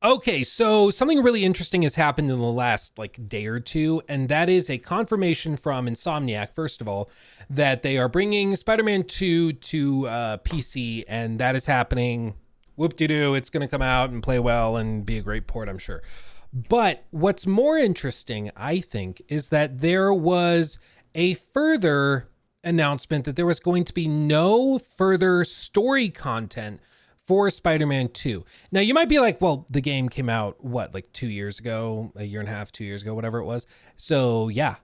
Okay, so something really interesting has happened in the last like day or two, and that is a confirmation from Insomniac, first of all, that they are bringing Spider-Man 2 to PC, and that is happening. Whoop-de-doo, it's going to come out and play well and be a great port, I'm sure. But what's more interesting, I think, is that there was a further announcement that there was going to be no further story content for Spider-Man 2. Now, you might be like, well, the game came out, what, like 2 years ago, a year and a half, 2 years ago, whatever it was. So, yeah,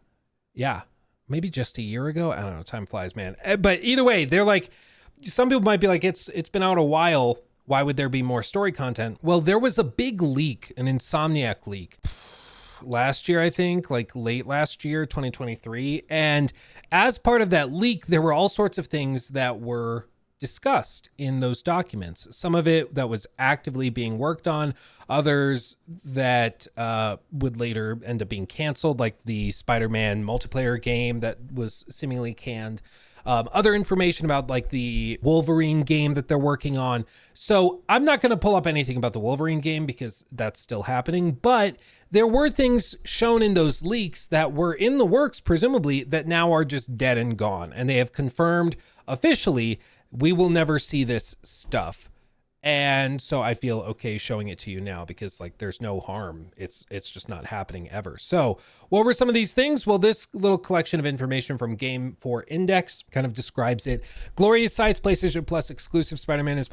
maybe just a year ago. I don't know. Time flies, man. But either way, they're like, some people might be like, it's been out a while. Why would there be more story content? Well, there was a big leak, an Insomniac leak last year, I think, like late last year, 2023. And as part of that leak, there were all sorts of things that were discussed in those documents. Some of it that was actively being worked on, others that would later end up being canceled, like the Spider-Man multiplayer game that was seemingly canned. Other information about like the Wolverine game that they're working on. So I'm not going to pull up anything about the Wolverine game because that's still happening, but there were things shown in those leaks that were in the works, presumably, that now are just dead and gone. And they have confirmed officially we will never see this stuff. And so I feel okay showing it to you now because like there's no harm. It's just not happening ever. So what were some of these things? Well, this little collection of information from Game 4 Index kind of describes it. Glorious sites, PlayStation Plus exclusive Spider-Man and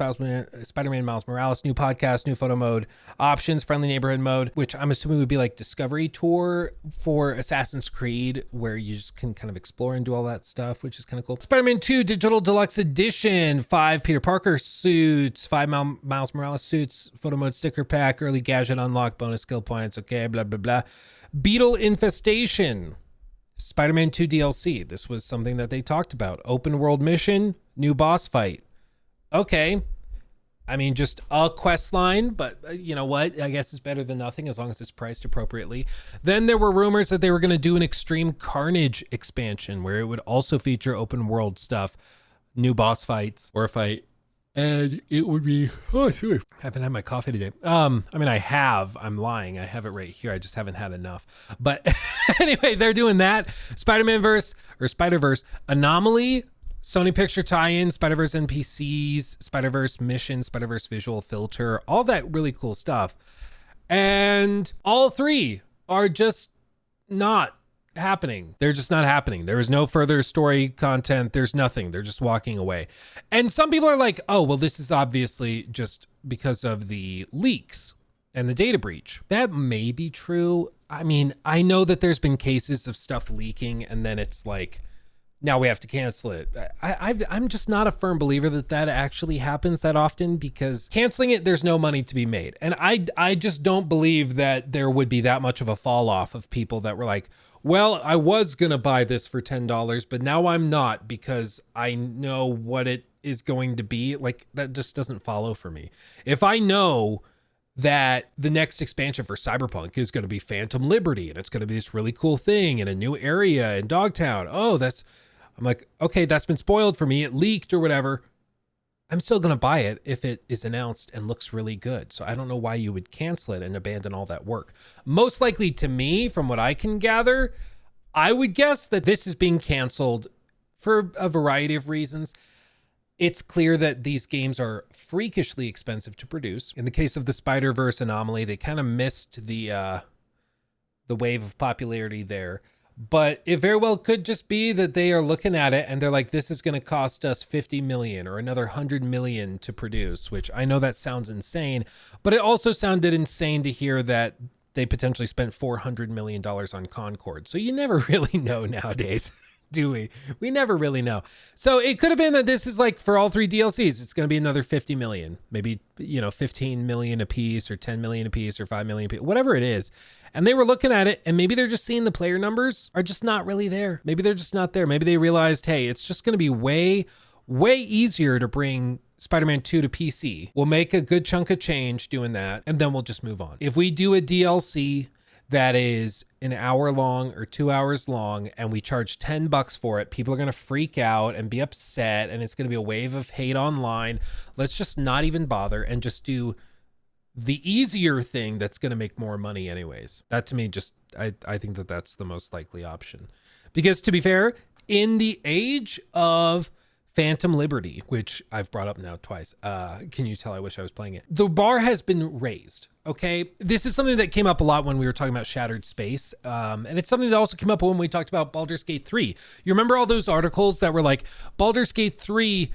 Spider-Man Miles Morales, new podcast, new photo mode, options, friendly neighborhood mode, which I'm assuming would be like Discovery Tour for Assassin's Creed, where you just can kind of explore and do all that stuff, which is kind of cool. Spider-Man 2 Digital Deluxe Edition, 5 Peter Parker suits, 5 Miles Morales suits, photo mode sticker pack, early gadget unlock, bonus skill points, okay, blah, blah, blah. Beetle Infestation, Spider-Man 2 DLC. This was something that they talked about. Open world mission, new boss fight. Okay. I mean, just a quest line, but you know what? I guess it's better than nothing as long as it's priced appropriately. Then there were rumors that they were going to do an Extreme Carnage expansion where it would also feature open world stuff, new boss fights, or a fight. And it would be, I haven't had my coffee today. I mean, I'm lying. I have it right here. I just haven't had enough. But anyway, they're doing that. Spider-Man-verse or Spider-Verse Anomaly, Sony Picture tie-in, Spider-Verse NPCs, Spider-Verse mission, Spider-Verse visual filter, all that really cool stuff. And all three are just not happening. They're just not happening. There is no further story content. There's nothing. They're just walking away. And some people are like, oh, well, this is obviously just because of the leaks and the data breach. That may be true. I mean, I know that there's been cases of stuff leaking and then it's like, now we have to cancel it. I'm just not a firm believer that that actually happens that often because canceling it, there's no money to be made. And I just don't believe that there would be that much of a fall off of people that were like, well, I was going to buy this for $10, but now I'm not because I know what it is going to be. Like that just doesn't follow for me. If I know that the next expansion for Cyberpunk is going to be Phantom Liberty and it's going to be this really cool thing in a new area in Dogtown. I'm like, okay, that's been spoiled for me. It leaked or whatever. I'm still going to buy it if it is announced and looks really good. So I don't know why you would cancel it and abandon all that work. Most likely to me, from what I can gather, I would guess that this is being canceled for a variety of reasons. It's clear that these games are freakishly expensive to produce. In the case of the Spider-Verse Anomaly, they kind of missed the wave of popularity there. But it very well could just be that they are looking at it and they're like, this is going to cost us 50 million or another 100 million to produce, which I know that sounds insane, but it also sounded insane to hear that they potentially spent $400 million on Concord. So you never really know nowadays, do we? We never really know. So it could have been that this is like for all three DLCs, it's going to be another 50 million, maybe, 15 million a piece or 10 million a piece or 5 million a piece, whatever it is. And they were looking at it and maybe they're just seeing the player numbers are just not really there. Maybe they're just not there. Maybe they realized, hey, it's just going to be way easier to bring Spider-Man 2 to PC. We'll make a good chunk of change doing that and then we'll just move on. If we do a DLC that is an hour long or 2 hours long and we charge $10 for it, people are going to freak out and be upset and it's going to be a wave of hate online. Let's just not even bother and just do the easier thing that's going to make more money anyways. That to me, just, I think that that's the most likely option. Because to be fair, in the age of Phantom Liberty, which I've brought up now twice, can you tell I wish I was playing it? The bar has been raised, okay? This is something that came up a lot when we were talking about Shattered Space, and it's something that also came up when we talked about Baldur's Gate 3. You remember all those articles that were like, Baldur's Gate 3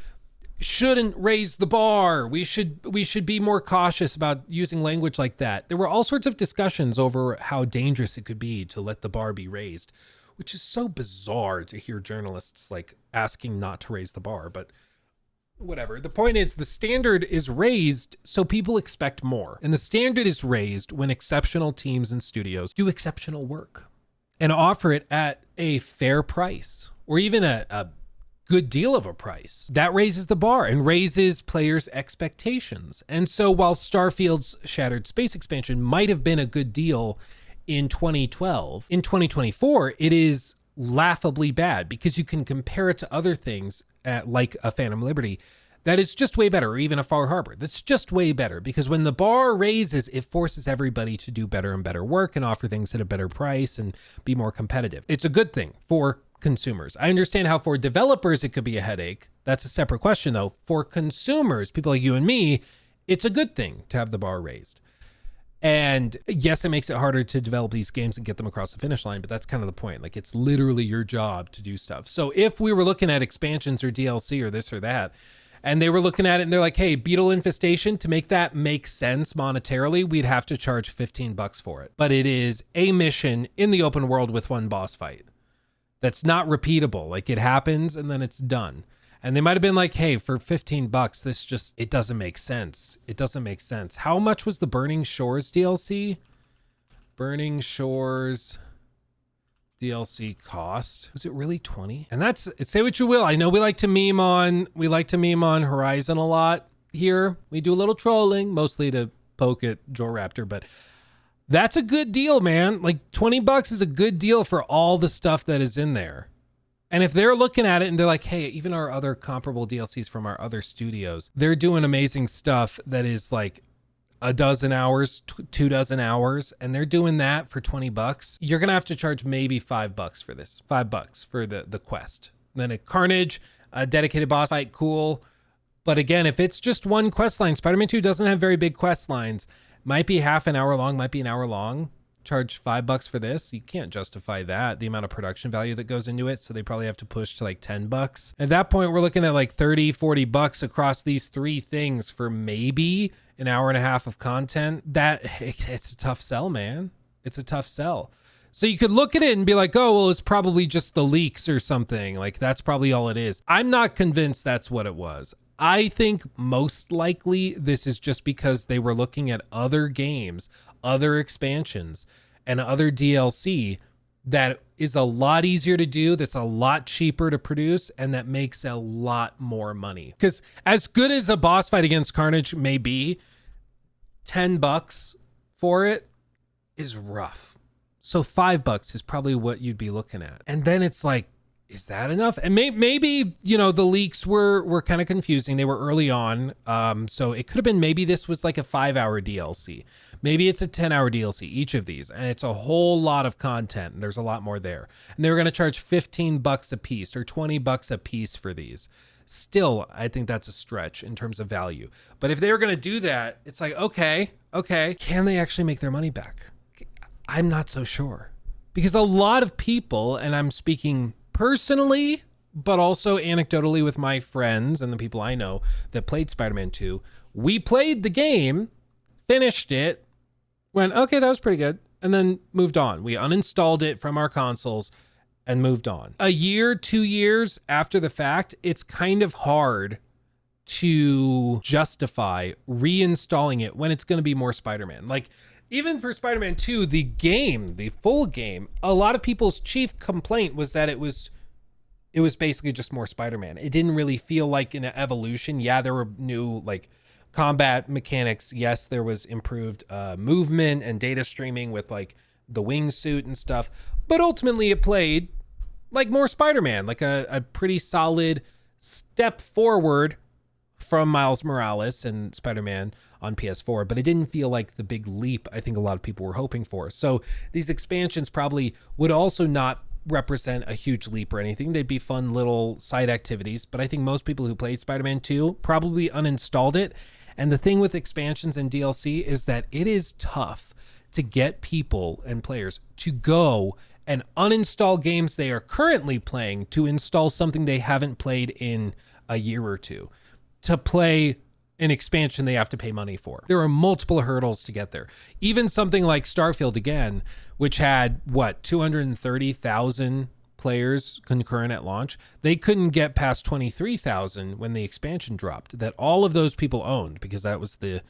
shouldn't raise the bar. We should be more cautious about using language like that. There were all sorts of discussions over how dangerous it could be to let the bar be raised, which is so bizarre to hear journalists like asking not to raise the bar, but whatever. The point is the standard is raised so people expect more. And the standard is raised when exceptional teams and studios do exceptional work and offer it at a fair price or even a good deal of a price. That raises the bar and raises players' expectations. And so while Starfield's Shattered Space expansion might have been a good deal in 2012, in 2024, it is laughably bad because you can compare it to other things like a Phantom Liberty that is just way better, or even a Far Harbor that's just way better, because when the bar raises, it forces everybody to do better and better work and offer things at a better price and be more competitive. It's a good thing for consumers. I understand how for developers it could be a headache. That's a separate question though. For consumers, people like you and me, it's a good thing to have the bar raised. And yes, it makes it harder to develop these games and get them across the finish line, but that's kind of the point. Like, it's literally your job to do stuff. So if we were looking at expansions or DLC or this or that, and they were looking at it and they're like, hey, Beetle Infestation, to make that make sense monetarily, we'd have to charge $15 for it. But it is a mission in the open world with one boss fight. That's not repeatable. Like, it happens and then it's done. And they might have been like, hey, for $15, this just, it doesn't make sense. It doesn't make sense. How much was the Burning Shores DLC? Burning Shores DLC cost? Was it really 20? And that's, say what you will. I know we like to meme on Horizon a lot here. We do a little trolling, mostly to poke at Joe Raptor, but that's a good deal, man. Like, $20 is a good deal for all the stuff that is in there. And if they're looking at it and they're like, hey, even our other comparable DLCs from our other studios, they're doing amazing stuff that is like a dozen hours, 24 hours, and they're doing that for $20, you're going to have to charge maybe $5 for this. $5 for the quest. And then a Carnage, a dedicated boss fight, cool. But again, if it's just one quest line, Spider-Man 2 doesn't have very big quest lines. Might be half an hour long, might be an hour long. Charge $5 for this. You can't justify that, the amount of production value that goes into it. So they probably have to push to like $10. At that point, we're looking at like 30, $40 across these three things for maybe an hour and a half of content. It's a tough sell, man. It's a tough sell. So you could look at it and be like, oh, well, it's probably just the leaks or something. Like, that's probably all it is. I'm not convinced that's what it was. I think most likely this is just because they were looking at other games, other expansions, and other DLC that is a lot easier to do, that's a lot cheaper to produce, and that makes a lot more money. Because as good as a boss fight against Carnage may be, $10 for it is rough. So $5 is probably what you'd be looking at. And then it's like, is that enough? And maybe, you know, the leaks were kind of confusing. They were early on. So it could have been, maybe this was like a 5-hour DLC. Maybe it's a 10-hour DLC, each of these. And it's a whole lot of content. And there's a lot more there. And they were going to charge $15 a piece or $20 a piece for these. Still, I think that's a stretch in terms of value. But if they were going to do that, it's like, okay. Can they actually make their money back? I'm not so sure. Because a lot of people, and I'm speaking personally, but also anecdotally with my friends and the people I know that played Spider-Man 2, we played the game, finished it, went, okay, that was pretty good, and then moved on. We uninstalled it from our consoles and moved on. A year, 2 years after the fact, it's kind of hard to justify reinstalling it when it's going to be more Spider-Man. Like, even for Spider-Man 2, the game, the full game, a lot of people's chief complaint was that it was basically just more Spider-Man. It didn't really feel like an evolution. Yeah, there were new like combat mechanics. Yes, there was improved movement and data streaming with like the wingsuit and stuff. But ultimately it played like more Spider-Man, like a pretty solid step forward from Miles Morales and Spider-Man on PS4, but it didn't feel like the big leap I think a lot of people were hoping for. So these expansions probably would also not represent a huge leap or anything. They'd be fun little side activities, but I think most people who played Spider-Man 2 probably uninstalled it. And the thing with expansions and DLC is that it is tough to get people and players to go and uninstall games they are currently playing to install something they haven't played in a year or two. To play an expansion they have to pay money for. There are multiple hurdles to get there. Even something like Starfield again, which had 230,000 players concurrent at launch, they couldn't get past 23,000 when the expansion dropped, that all of those people owned, because that was the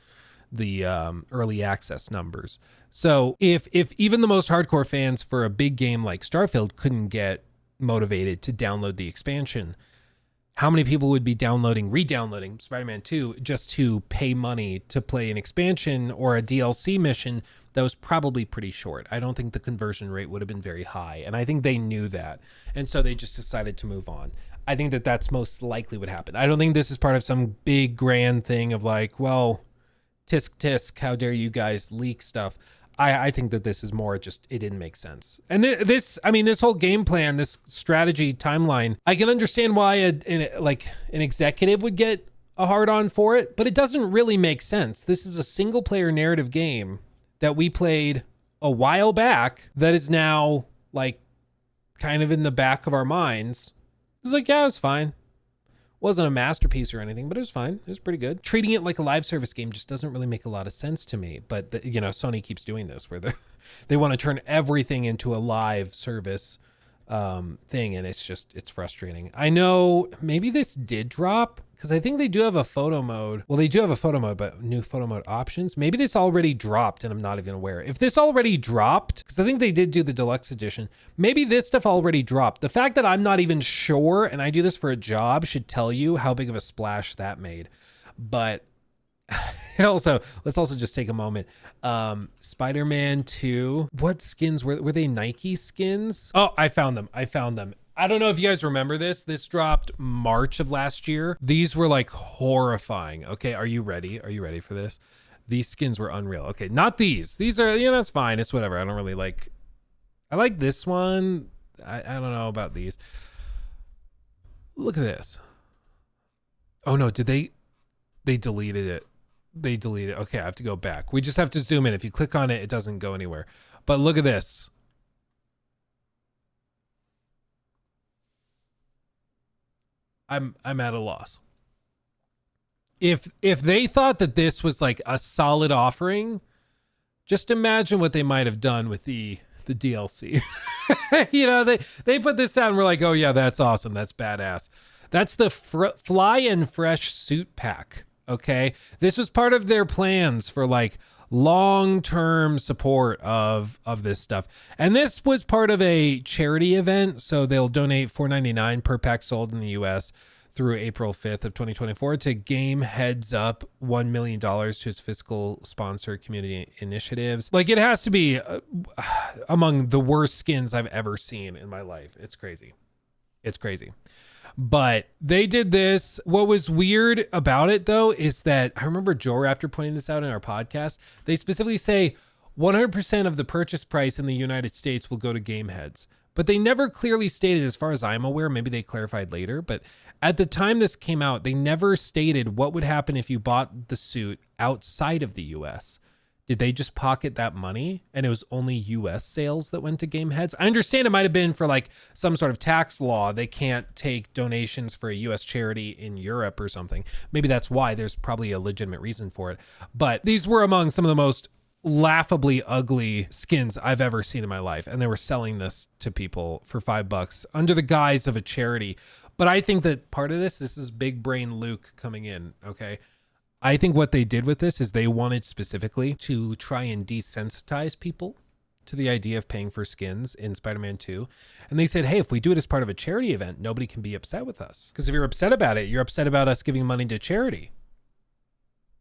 early access numbers. So if even the most hardcore fans for a big game like Starfield couldn't get motivated to download the expansion, how many people would be re-downloading Spider-Man 2 just to pay money to play an expansion or a DLC mission that was probably pretty short? I don't think the conversion rate would have been very high, and I think they knew that, and so they just decided to move on. I think that that's most likely what happened. I don't think this is part of some big grand thing of like, well, tisk tisk, how dare you guys leak stuff. I think that this is more just, it didn't make sense. And this whole game plan, this strategy timeline, I can understand why an executive would get a hard on for it, but it doesn't really make sense. This is a single player narrative game that we played a while back that is now like kind of in the back of our minds. It's like, yeah, it was fine. Wasn't a masterpiece or anything, but it was fine. It was pretty good. Treating it like a live service game just doesn't really make a lot of sense to me. But Sony keeps doing this where they want to turn everything into a live service thing, and it's frustrating. I know maybe this did drop because I think they do have a photo mode. Well, they do have a photo mode, but new photo mode options. Maybe this already dropped and I'm not even aware. If this already dropped, because I think they did do the deluxe edition, maybe this stuff already dropped. The fact that I'm not even sure and I do this for a job should tell you how big of a splash that made. But let's also just take a moment. Spider-Man 2, what skins were they? Nike skins? Oh, I found them. I don't know if you guys remember this. This dropped March of last year. These were like horrifying. Okay, are you ready? Are you ready for this? These skins were unreal. Okay, not these. These are, it's fine. It's whatever. I don't really like. I like this one. I don't know about these. Look at this. Oh no, did they deleted it. They deleted it. Okay, I have to go back. We just have to zoom in. If you click on it, it doesn't go anywhere. But look at this. I'm at a loss. If they thought that this was like a solid offering, just imagine what they might have done with the DLC. They put this out and we're like, oh yeah, that's awesome. That's badass. That's the Fly and Fresh suit pack. Okay. This was part of their plans for like long-term support of this stuff. And this was part of a charity event. So they'll donate $4.99 per pack sold in the US through April 5th of 2024 to Game Heads Up $1 million to its fiscal sponsor community initiatives. Like, it has to be among the worst skins I've ever seen in my life. It's crazy. It's crazy. But they did this. What was weird about it, though, is that I remember Joe Raptor pointing this out in our podcast. They specifically say 100% of the purchase price in the United States will go to Game Heads. But they never clearly stated, as far as I'm aware, maybe they clarified later, but at the time this came out, they never stated what would happen if you bought the suit outside of the US. Did they just pocket that money and it was only US sales that went to Game Heads? I understand it might have been for like some sort of tax law. They can't take donations for a US charity in Europe or something. Maybe that's why. There's probably a legitimate reason for it. But these were among some of the most laughably ugly skins I've ever seen in my life. And they were selling this to people for $5 under the guise of a charity. But I think that part of this is big brain Luke coming in. Okay. I think what they did with this is they wanted specifically to try and desensitize people to the idea of paying for skins in Spider-Man 2. And they said, hey, if we do it as part of a charity event, nobody can be upset with us. Because if you're upset about it, you're upset about us giving money to charity.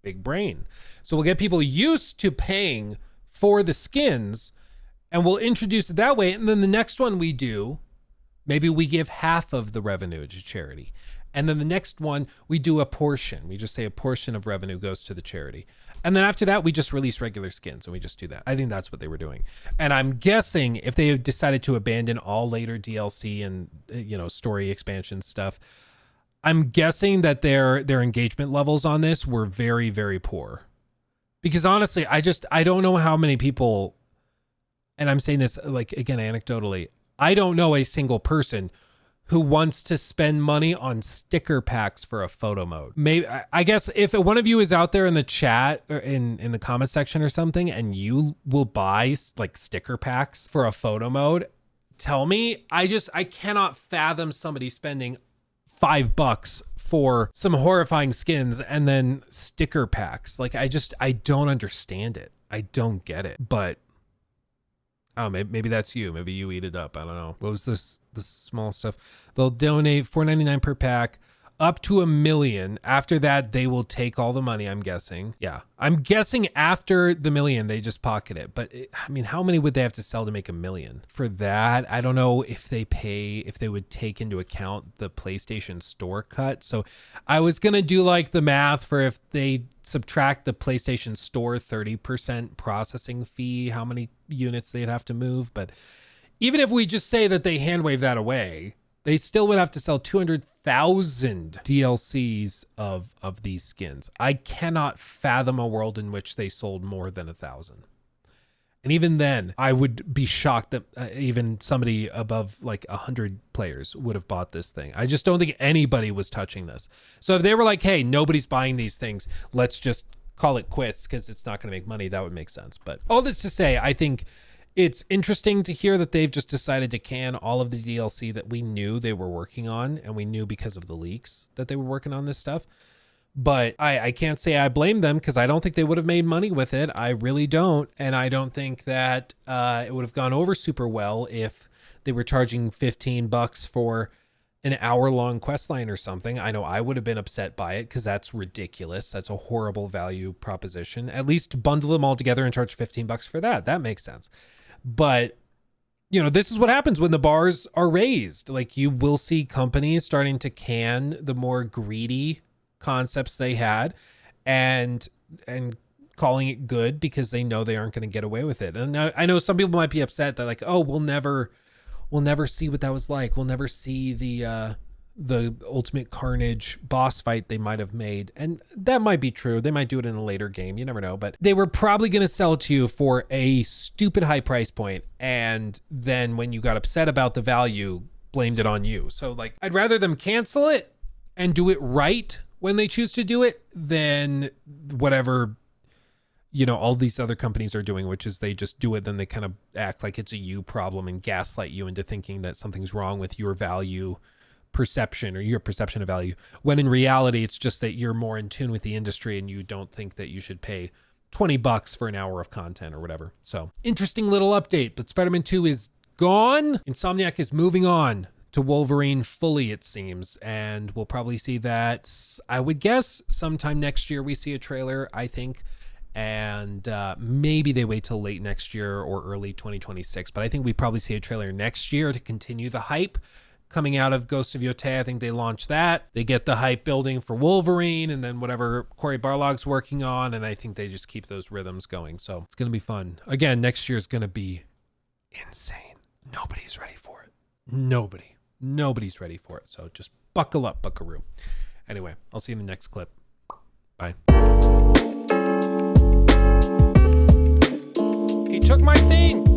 Big brain. So we'll get people used to paying for the skins and we'll introduce it that way. And then the next one we do, maybe we give half of the revenue to charity. And then the next one, we do a portion. We just say a portion of revenue goes to the charity. And then after that, we just release regular skins and we just do that. I think that's what they were doing. And I'm guessing if they decided to abandon all later DLC and, story expansion stuff, I'm guessing that their engagement levels on this were very, very poor. Because honestly, I don't know how many people, and I'm saying this like, again, anecdotally, I don't know a single person who wants to spend money on sticker packs for a photo mode. Maybe, I guess if one of you is out there in the chat or in the comment section or something, and you will buy like sticker packs for a photo mode, tell me. I cannot fathom somebody spending $5 for some horrifying skins and then sticker packs. Like, I don't understand it. I don't get it. But I don't know, maybe that's you. Maybe you eat it up. I don't know. What was this small stuff? They'll donate $4.99 per pack up to $1 million. After that, they will take all the money, I'm guessing. Yeah. I'm guessing after the $1 million, they just pocket it. But how many would they have to sell to make $1 million? For that, I don't know if they would take into account the PlayStation Store cut. So I was going to do like the math for if they subtract the PlayStation Store 30% processing fee, how many units they'd have to move. But even if we just say that they hand wave that away, they still would have to sell 200,000 DLCs of these skins. I cannot fathom a world in which they sold more than 1,000. And even then, I would be shocked that even somebody above like 100 players would have bought this thing. I just don't think anybody was touching this. So if they were like, hey, nobody's buying these things, let's just call it quits because it's not going to make money, that would make sense. But all this to say, I think it's interesting to hear that they've just decided to can all of the DLC that we knew they were working on, and we knew because of the leaks that they were working on this stuff. But I can't say I blame them because I don't think they would have made money with it. I really don't. And I don't think that it would have gone over super well if they were charging $15 for an hour-long quest line or something. I know I would have been upset by it because that's ridiculous. That's a horrible value proposition. At least bundle them all together and charge $15 for that. That makes sense. But this is what happens when the bars are raised. Like, you will see companies starting to can the more greedy concepts they had and calling it good because they know they aren't going to get away with it. And I know some people might be upset that like, oh, we'll never see what that was like. We'll never see the Ultimate Carnage boss fight they might have made. And that might be true. They might do it in a later game. You never know. But they were probably going to sell it to you for a stupid high price point. And then when you got upset about the value, blamed it on you. So like, I'd rather them cancel it and do it right when they choose to do it than whatever, all these other companies are doing, which is they just do it. Then they kind of act like it's a you problem and gaslight you into thinking that something's wrong with your value perception or your perception of value, when in reality, it's just that you're more in tune with the industry and you don't think that you should pay $20 for an hour of content or whatever. So interesting little update, but Spider-Man 2 is gone. Insomniac is moving on to Wolverine fully, it seems, and we'll probably see that, I would guess, sometime next year we see a trailer, I think, and maybe they wait till late next year or early 2026, but I think we probably see a trailer next year to continue the hype coming out of Ghost of Yotei. I think they launch that, they get the hype building for Wolverine, and then whatever Cory Barlog's working on, and I think they just keep those rhythms going, so it's gonna be fun. Again, next year is gonna be insane. Nobody's ready for it. Nobody's ready for it. So just buckle up, buckaroo. Anyway, I'll see you in the next clip. Bye. He took my thing.